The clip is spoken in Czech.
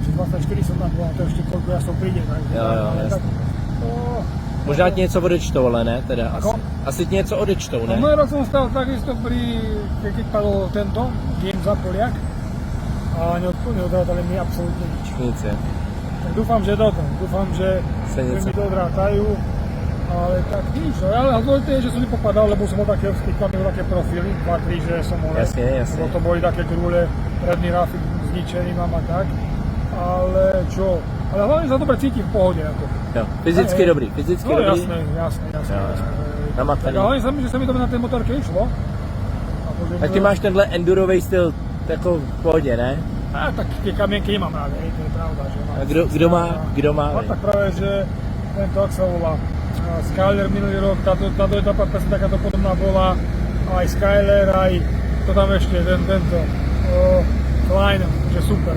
při 24 som tam bol, a to ešte koľko ja som príde, takže... Jo, ale jasně. tak, Možná ti něco odečtou, ale ne teda asi. Ako? Asi ti něco odečtou, No ne? môj rok som stal takisto keď padol tento game za Poliak a neodrátali mi absolútne nič. Nic je. Tak dúfam, že dúfam, že Se něco. mi to odrátajú, ale tak nič. Ale dôležité je, že som nepopadal, lebo som mal také také profily, 2-3, že som hore. Jasne, jasne. Lebo to boli také krúle, predný rafik zničený mám a tak. Ale čo? Ale hlavne sa dobre cítim v pohode. Ako. Jo. Fyzicky dobrý, fyzicky No dobrý. jasné. Jo. Tak Namataný. hlavne sa mi, že sa mi to na tej motorke išlo. Tak ty máš tenhle endurový styl jako v pohodě, ne? A tak tie kamienky nemám rád, hej, to je pravda. Že mám A kdo má? No tak práve, že tento, ak sa volá, Skyler minulý rok, táto etapa presne takáto podobná bola, aj Skyler, aj to tam ešte, tento, Klein, že super,